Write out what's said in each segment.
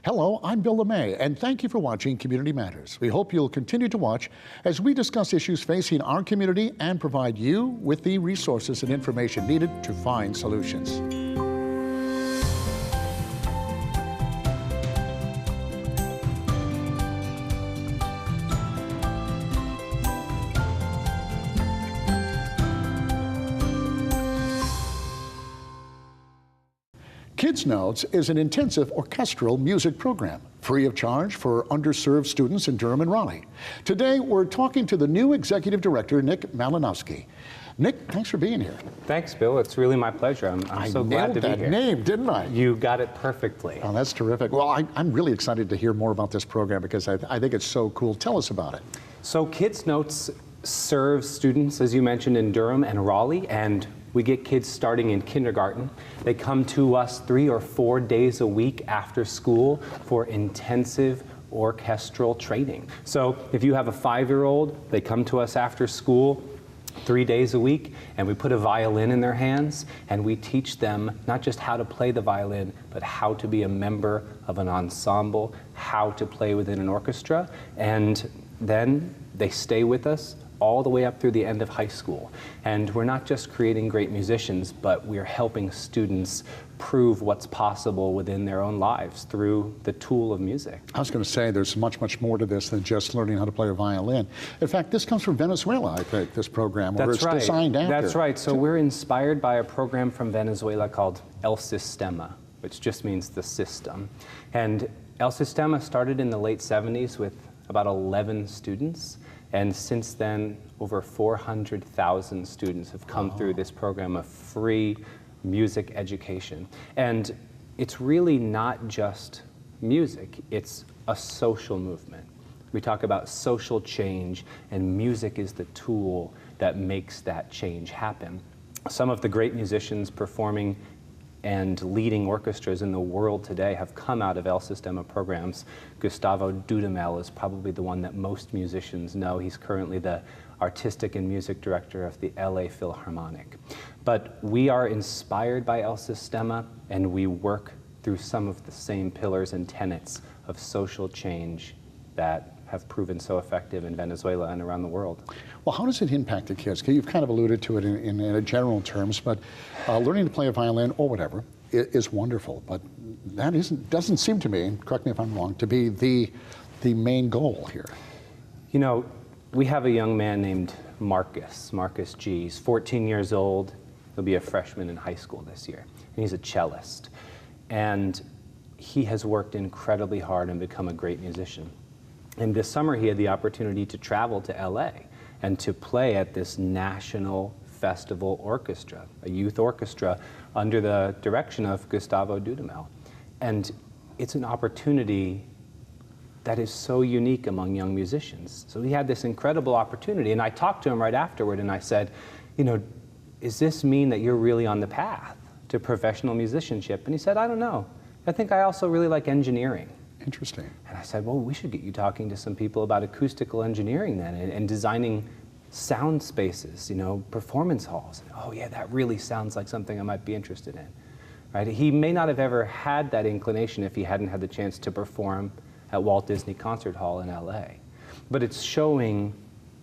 Hello, I'm Bill LeMay, and thank you for watching Community Matters. We hope you'll continue to watch as we discuss issues facing our community and provide you with the resources and information needed to find solutions. Kidznotes is an intensive orchestral music program, free of charge for underserved students in Durham and Raleigh. Today, we're talking to the new Executive Director, Nick Malinowski. Nick, thanks for being here. Thanks, Bill. It's really my pleasure. I'm so glad to be here. I nailed that name, didn't I? You got it perfectly. Oh, that's terrific. Well, I'm really excited to hear more about this program because I think it's so cool. Tell us about it. So Kidznotes serves students, as you mentioned, in Durham and Raleigh, and we get kids starting in kindergarten. They come to us 3 or 4 days a week after school for intensive orchestral training. So if you have a 5-year-old, they come to us after school 3 days a week, and we put a violin in their hands, and we teach them not just how to play the violin, but how to be a member of an ensemble, how to play within an orchestra, and then they stay with us all the way up through the end of high school. And we're not just creating great musicians, but we're helping students prove what's possible within their own lives through the tool of music. I was going to say there's much, much more to this than just learning how to play a violin. In fact, this comes from Venezuela, I think, this program, or it's designed after. That's right. So we're inspired by a program from Venezuela called El Sistema, which just means the system. And El Sistema started in the late 70s with about 11 students. And since then, over 400,000 students have come through this program of free music education. And it's really not just music, it's a social movement. We talk about social change, and music is the tool that makes that change happen. Some of the great musicians performing and leading orchestras in the world today have come out of El Sistema programs. Gustavo Dudamel is probably the one that most musicians know. He's currently the artistic and music director of the LA Philharmonic. But we are inspired by El Sistema, and we work through some of the same pillars and tenets of social change that have proven so effective in Venezuela and around the world. Well, how does it impact the kids? You've kind of alluded to it in a general terms, but learning to play a violin or whatever is wonderful, but that doesn't seem to me, correct me if I'm wrong, to be the main goal here. You know, we have a young man named Marcus G. He's 14 years old. He'll be a freshman in high school this year, and he's a cellist. And he has worked incredibly hard and become a great musician. And this summer, he had the opportunity to travel to LA and to play at this national festival orchestra, a youth orchestra under the direction of Gustavo Dudamel. And it's an opportunity that is so unique among young musicians. So he had this incredible opportunity, and I talked to him right afterward, and I said, you know, does this mean that you're really on the path to professional musicianship? And he said, I don't know. I think I also really like engineering. Interesting. And I said, well, we should get you talking to some people about acoustical engineering then, and designing sound spaces, you know, performance halls. Oh yeah, that really sounds like something I might be interested in, right? He may not have ever had that inclination if he hadn't had the chance to perform at Walt Disney Concert Hall in LA. But it's showing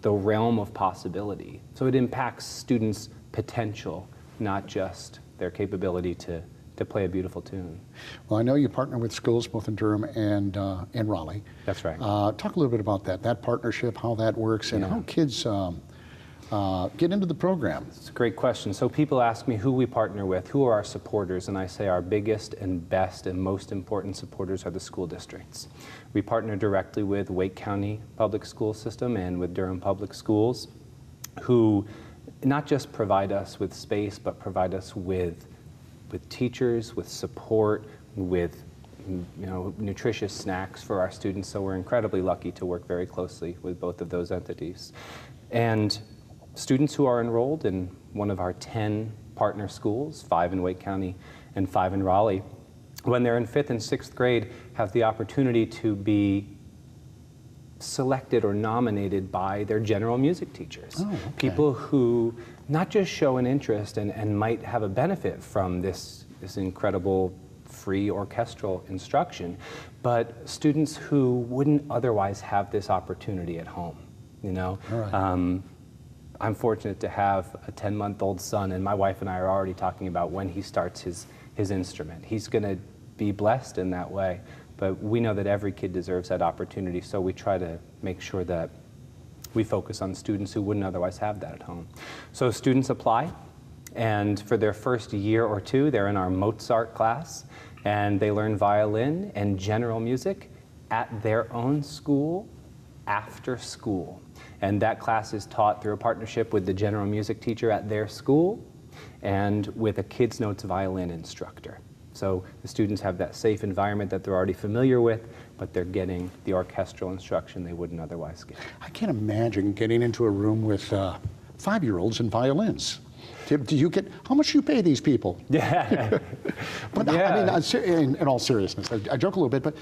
the realm of possibility. So it impacts students' potential, not just their capability to play a beautiful tune. Well, I know you partner with schools both in Durham and Raleigh. That's right. Talk a little bit about that partnership, how that works, and how kids get into the program. It's a great question. So people ask me who we partner with, who are our supporters, and I say our biggest and best and most important supporters are the school districts. We partner directly with Wake County Public School System and with Durham Public Schools, who not just provide us with space, but provide us with teachers, with support, with nutritious snacks for our students. So we're incredibly lucky to work very closely with both of those entities. And students who are enrolled in one of our 10 partner schools, 5 in Wake County and 5 in Raleigh, when they're in 5th and 6th grade, have the opportunity to be selected or nominated by their general music teachers. Oh, okay. People who not just show an interest and might have a benefit from this incredible free orchestral instruction, but students who wouldn't otherwise have this opportunity at home, you know? All right. I'm fortunate to have a 10-month-old son, and my wife and I are already talking about when he starts his instrument. He's going to be blessed in that way, but we know that every kid deserves that opportunity, so we try to make sure that we focus on students who wouldn't otherwise have that at home. So students apply, and for their first year or two, they're in our Mozart class, and they learn violin and general music at their own school after school. And that class is taught through a partnership with the general music teacher at their school and with a Kidznotes violin instructor. So the students have that safe environment that they're already familiar with, but they're getting the orchestral instruction they wouldn't otherwise get. I can't imagine getting into a room with 5-year-olds and violins. Do you get, how much do you pay these people? Yeah. But Yeah. I mean, in all seriousness, I joke a little bit, but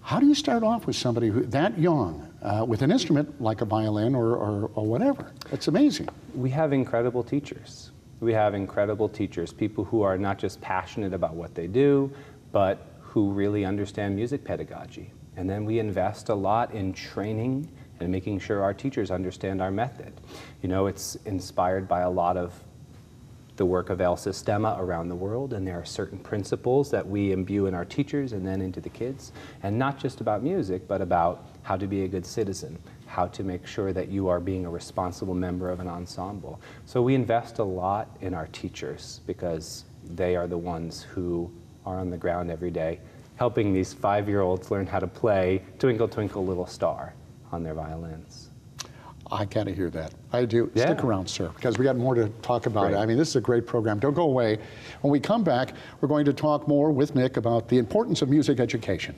how do you start off with somebody who that young with an instrument like a violin or whatever? It's amazing. We have incredible teachers. We have incredible teachers, people who are not just passionate about what they do, but who really understand music pedagogy. And then we invest a lot in training and making sure our teachers understand our method. You know, it's inspired by a lot of the work of El Sistema around the world, and there are certain principles that we imbue in our teachers and then into the kids, and not just about music, but about how to be a good citizen, how to make sure that you are being a responsible member of an ensemble. So we invest a lot in our teachers because they are the ones who are on the ground every day helping these 5-year-olds learn how to play Twinkle Twinkle Little Star on their violins. I gotta hear that. I do. Yeah. Stick around, sir, because we got more to talk about. Great. I mean, this is a great program. Don't go away. When we come back, we're going to talk more with Nick about the importance of music education.